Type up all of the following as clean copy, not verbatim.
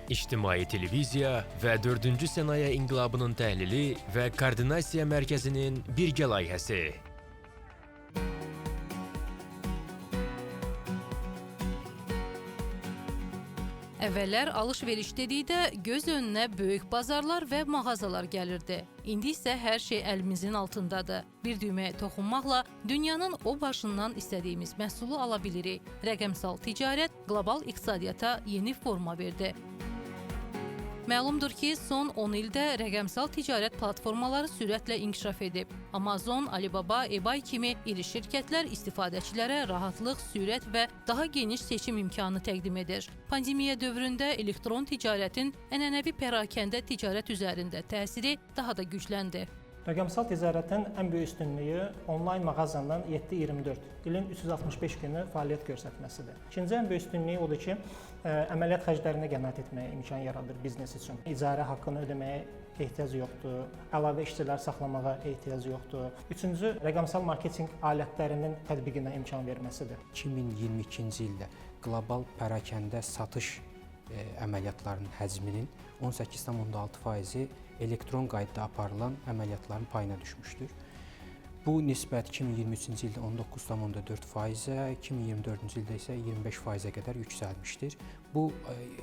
İctimai televiziya və 4-cü sənaye inqilabının təhlili və koordinasiya mərkəzinin birgə layihəsi. Əvvəllər alış-veriş dedikdə göz önünə böyük bazarlar və mağazalar gəlirdi. İndi isə hər şey əlimizin altındadır. Bir düyməyə toxunmaqla dünyanın o başından istədiyimiz məhsulu ala bilirik. Rəqəmsal ticarət qlobal iqtisadiyyata yeni forma verdi. Məlumdur ki, son 10 ildə rəqəmsal ticarət platformaları sürətlə inkişaf edib. Amazon, Alibaba, eBay kimi iri şirkətlər istifadəçilərə rahatlıq, sürət və daha geniş seçim imkanı təqdim edir. Pandemiya dövründə elektron ticarətin ənənəvi pərakəndə ticarət üzərində təsiri daha da gücləndi. Rəqəmsal ticarətin ən böyük üstünlüyü onlayn mağazandan 7/24 ilin 365 günü fəaliyyət göstərməsidir. İkinci ən böyük üstünlüyü odur ki, əməliyyat xərclərinə qənaət etməyə imkan yaradır biznes üçün. İcarə haqqını ödəməyə ehtiyac yoxdur, əlavə işçilər saxlamağa ehtiyac yoxdur. Üçüncü, rəqəmsal marketinq alətlərinin tətbiqinə imkan verməsidir. 2022-ci ildə qlobal pərakəndə satış əməliyyatlarının həcminin 18,6%-i elektron qaydada aparılan əməliyyatların payına düşmüşdür. Bu nisbət 2023-cü ildə 19,4%-ə, 2024-cü ildə isə 25%-ə qədər yüksəlmişdir. Bu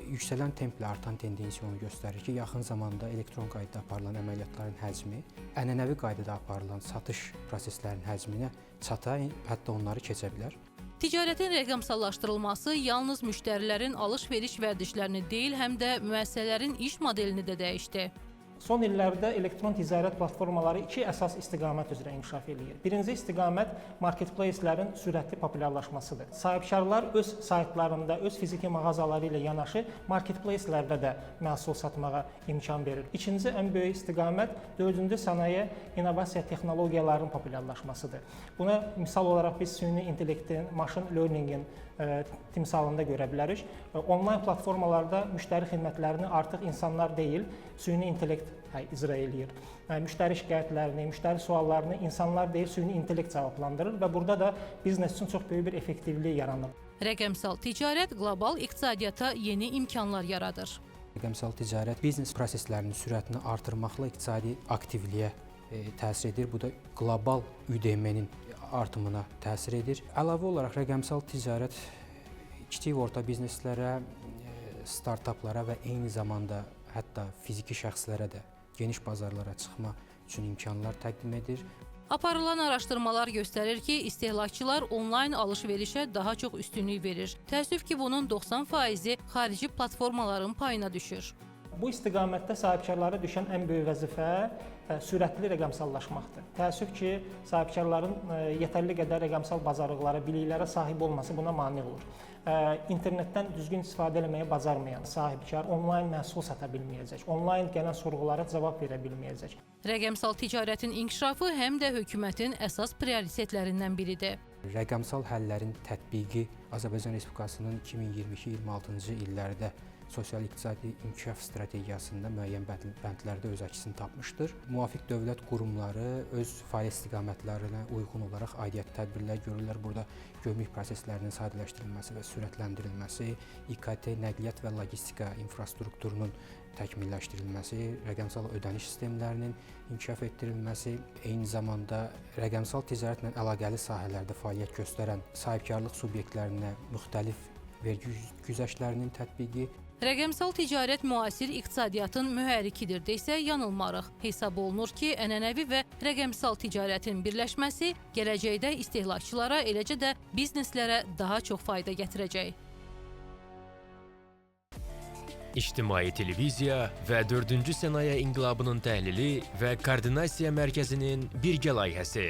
yüksələn templə artan tendensiya onu göstərir ki, yaxın zamanda elektron qaydada aparılan əməliyyatların həcmi ənənəvi qaydada aparılan satış proseslərinin həcminə çata, hətta onları keçə bilər. Ticarətin rəqəmsallaşdırılması yalnız müştərilərin alış-veriş vərdişlərini deyil, həm də müəssisələrin iş modelini də dəyişdi. Son illərdə elektron ticarət platformaları iki əsas istiqamət üzrə inkişaf edir. Birinci istiqamət marketplace-lərin sürətli populyarlaşmasıdır. Sahibkarlar öz saytlarında, öz fiziki mağazaları ilə yanaşı marketplace-lərdə də məhsul satmağa imkan verir. İkinci ən böyük istiqamət 4-cü sənaye innovasiya texnologiyalarının populyarlaşmasıdır. Buna misal olaraq biz süni intellektin, machine learning-in timsalında görə bilərik. Onlayn platformalarda müştəri xidmətlərini artıq insanlar deyil, süni intellekt icra eləyir. Müştəri şikayətlərini, müştəri suallarını insanlar deyil, süni intellekt cavablandırır və burada da biznes üçün çox böyük bir effektivlik yaranır. Rəqəmsal ticarət qlobal iqtisadiyyata yeni imkanlar yaradır. Rəqəmsal ticarət biznes proseslərinin sürətini artırmaqla iqtisadi aktivliyə təsir edir. Bu da qlobal ÜDM-nin artımına təsir edir. Əlavə olaraq rəqəmsal ticarət kiçik və orta bizneslərə, startaplara və eyni zamanda hətta fiziki şəxslərə də geniş bazarlara çıxma üçün imkanlar təqdim edir. Aparılan araşdırmalar göstərir ki, istehlakçılar onlayn alış-verişə daha çox üstünlük verir. Təəssüf ki, bunun 90%-i xarici platformaların payına düşür. Bu istiqamətdə sahibkarlara düşən ən böyük vəzifə sürətli rəqəmsallaşmaqdır. Təəssüf ki, sahibkarların yetərli qədər rəqəmsal bacarıqlara, biliklərə sahib olması buna mane olur. İnternetdən düzgün istifadə etməyə bacarmayan sahibkar onlayn məhsul sata bilməyəcək, onlayn gələn sorğulara cavab verə bilməyəcək. Rəqəmsal ticarətin inkişafı həm də hökumətin əsas prioritetlərindən biridir. Rəqəmsal həllərin tətbiqi Azərbaycan Respublikasının 2022-26-cı illərdə sosial-iqtisadi inkişaf strategiyasında müəyyən bəndlərdə öz əksini tapmışdır. Müvafiq dövlət qurumları öz fəaliyyət istiqamətlərinə uyğun olaraq aidiyyəti tədbirlər görürlər. Burada gömrük proseslərinin sadələşdirilməsi və sürətləndirilməsi, İKT, nəqliyyat və logistika infrastrukturunun təkmilləşdirilməsi, rəqəmsal ödəniş sistemlərinin inkişaf etdirilməsi, eyni zamanda rəqəmsal ticarətlə əlaqəli sahələrdə fəaliyyət göstərən sahibkarlıq subyektlərinə müxtəlif vergi güzəştlərinin tətbiqi. Rəqəmsal ticarət müasir iqtisadiyyatın mühərrikidir desə yanılmarıq. Hesab olunur ki, ənənəvi və rəqəmsal ticarətin birləşməsi gələcəkdə istehlakçılara, eləcə də bizneslərə daha çox fayda gətirəcək. İctimai televiziya və 4-cü sənaye inqilabının təhlili və koordinasiya mərkəzinin birgə layihəsi.